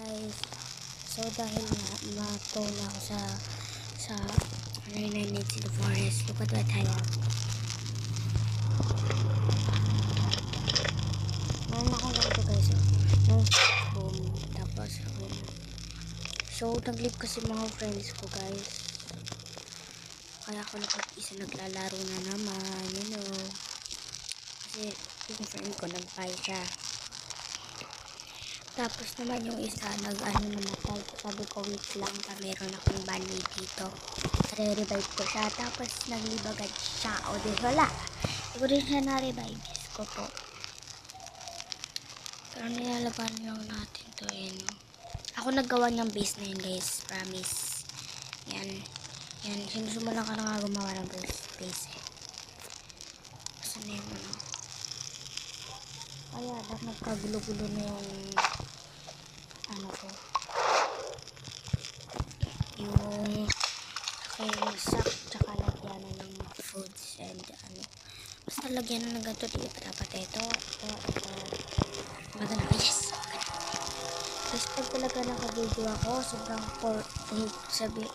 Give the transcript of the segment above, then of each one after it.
Guys, so dahil nga mato na ako sa 99 Nights in the Forest, look at what I have. Meron akong ganito guys, no? Boom, tapos boom. So nag-leave kasi mga friends ko guys, kaya ako nakapag-isa naglalaro na naman, you know, kasi yung friend ko nag-buy siya. Tapos naman yung isa nag-ano namatay. Sabi ko wait lang pa, meron akong bandage dito. Re-revive ko siya. Tapos naglibagad siya. O di wala. Hindi ko rin siya na-revive. Diyos ko po. Pero nilalaban lang natin to eh, no? Ako naggawa ng base na yun guys. Promise. Yan. Yan. Sinusumalan ka na nga gumawa ng base eh. Saan na yung ano? Kaya dapat nagkagulo-gulo na yung ano ko, yung aking sack, tsaka lagyan na ng foods and ano, basta lagyan na ng ganito. Di pa dapat ito maganda. Yes, guys, pag talaga naka-video ako sobrang sobrang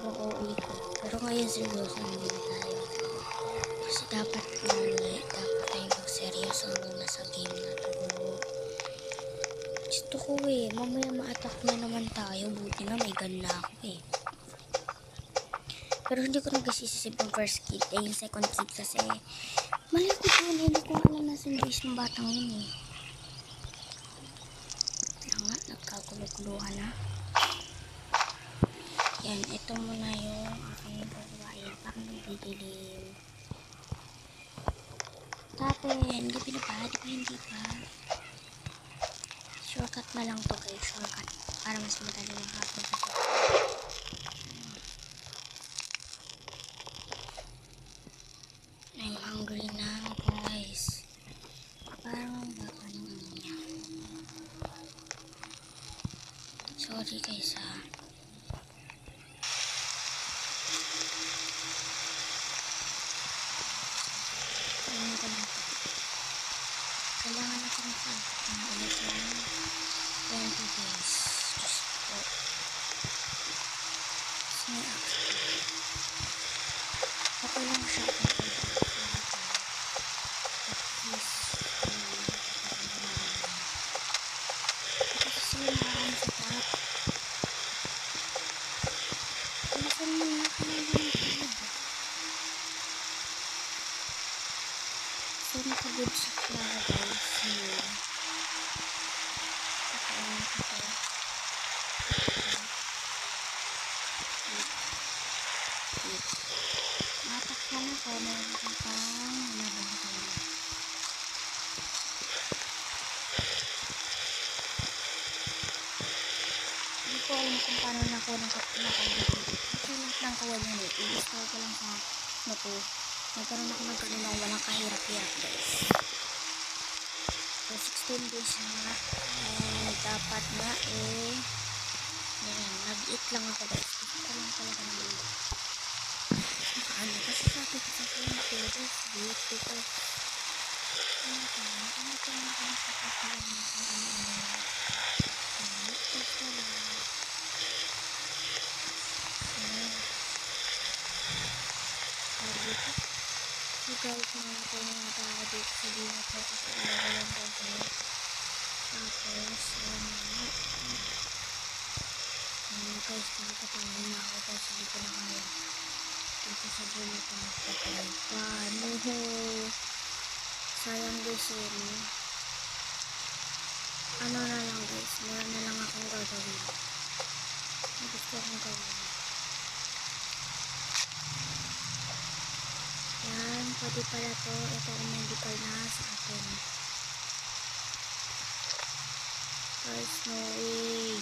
OA ko, pero ngayon seryoso na tayo kasi dapat tayo seryoso muna sa game na to. Gusto ko eh, mamaya ma-attack na naman tayo. Buti na may gun na ako eh. Pero hindi ko nagsisisip yung first kit eh, yung second kit kasi mali ko doon, hindi ko alam na yung base ng batang yun eh. Kaya nga, nagkagulog-guluhan na. Yan, ito muna yung aking gawain pang nagdidilim. Tapos, gabi na ba? Di ba hindi pa? Shortcut na lang to guys, shortcut. Para mas madali yung hapon kasi. I'm hungry now guys. Parang baka ng niya. Sorry guys ha. Kailangan natin sa ulit lang 20 days. Just po. Snack. Okay lang siya. Kasi sila naman sa top. Alisan mo na kailangan. So naka-good sa Clara guys. Here. Kakainin ko to. Matakpan ako. Meron ko pang nabangkay. Hindi ko alam kung paano na ako nakakabigay. Ito lang kawal yun eh. I-install ko lang sa nato. Nagkaroon ako ng kanunang walang kahirap-hirap guys. So 16 days na. And dapat na eh. Yan, nag-eat lang ako guys. Ito lang talaga naman. Ano kasi sabi ko sa phone ko, this week, because ano ko na sa kasilang na so guys, mga ko mga tao dito sa dito ko kasi lang kasi tapos guys, nakakatawa na ako kasi hindi ko na kaya dito sa dito ko magpapalay paano sayang guys yun. Ano na lang guys, mura na lang akong gagawin. Gusto akong gawin. Yan, pwede pala to. Ito ang medical na sa akin. Guys, no way.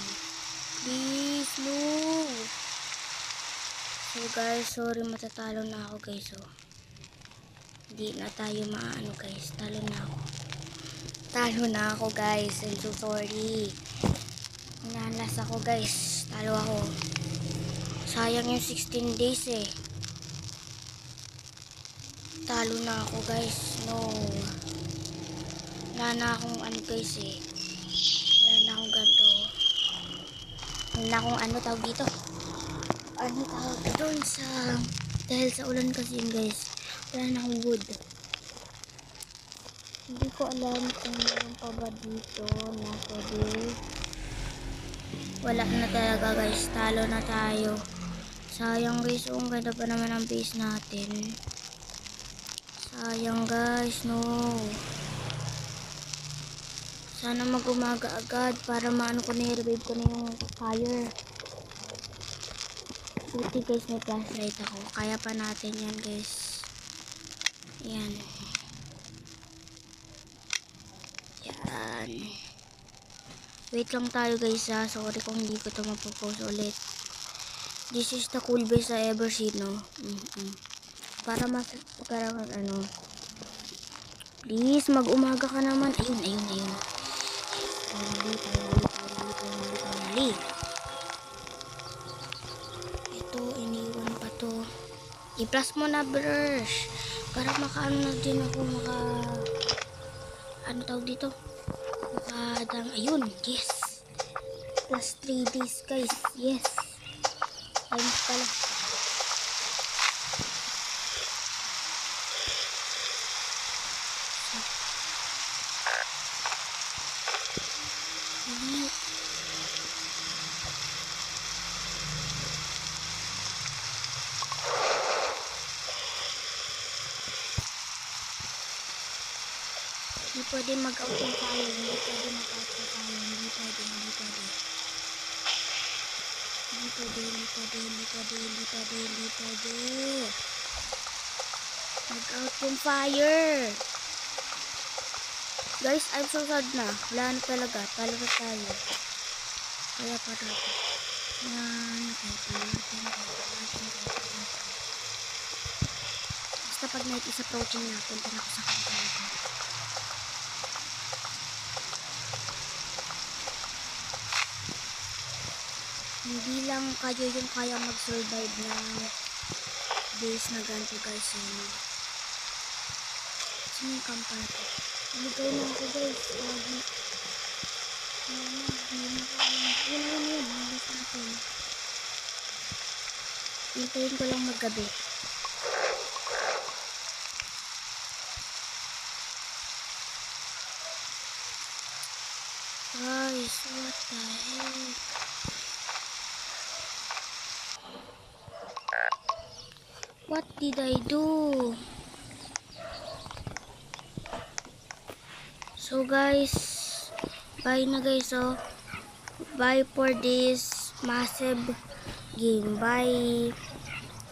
Please, no. So guys, sorry, matatalo na ako guys. So, hindi na tayo maano guys. Talo na ako guys. I'm so sorry. Nalas ako guys. Talo ako. Sayang yung 16 days eh. Talo na ako guys. No. Wala na akong ano guys eh. Wala na akong ganito. Wala akong ano tawag dito. Ano tawag doon sa... Dahil sa ulan kasi yun guys. Wala na akong wood. Hindi ko alam kung meron pa ba dito na pwede. Wala na talaga guys. Talo na tayo. Sayang guys. Ang ganda pa naman ang base natin. Sayang guys. No. Sana mag-umaga agad para maano ko na i-revive ko na yung fire. Buti guys may flashlight ako. Kaya pa natin yan guys. Yan. Yan. Wait lang tayo guys ha. Sorry kung hindi ko ito mapopost ulit. This is the cool base I ever seen, no? Para mas pagkaroon ano. Please, mag-umaga ka naman. Ayun. Finally. Ito, iniwan pa to. I-plus mo na brush. Para makaano na din ako ano tawag dito? Ayun, yes. Plus 3 days guys. Yes. Ayun pala. Hindi pwede mag-out yung fire. Hindi pwede mag-out yung fire. Hindi pwede. Mag-out yung fire. Guys, I'm so sad na. Wala na talaga. Talo na tayo. Kaya pa natin. Yan. Basta pag night is approaching na, punta na ako sa kanto. Hindi lang kayo yung kaya mag-survive ng days na ganito guys. Sino yung kampa na to? Ibigay na ako guys. Yun. Malis natin. Hintayin ko lang maggabi. Guys, what the heck? What did I do? So guys, bye na guys. So, bye for this massive game. Bye.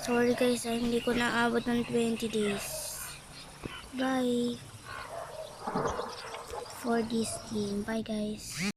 Sorry guys, hindi ko naabot ng 20 days. Bye for this game. Bye guys.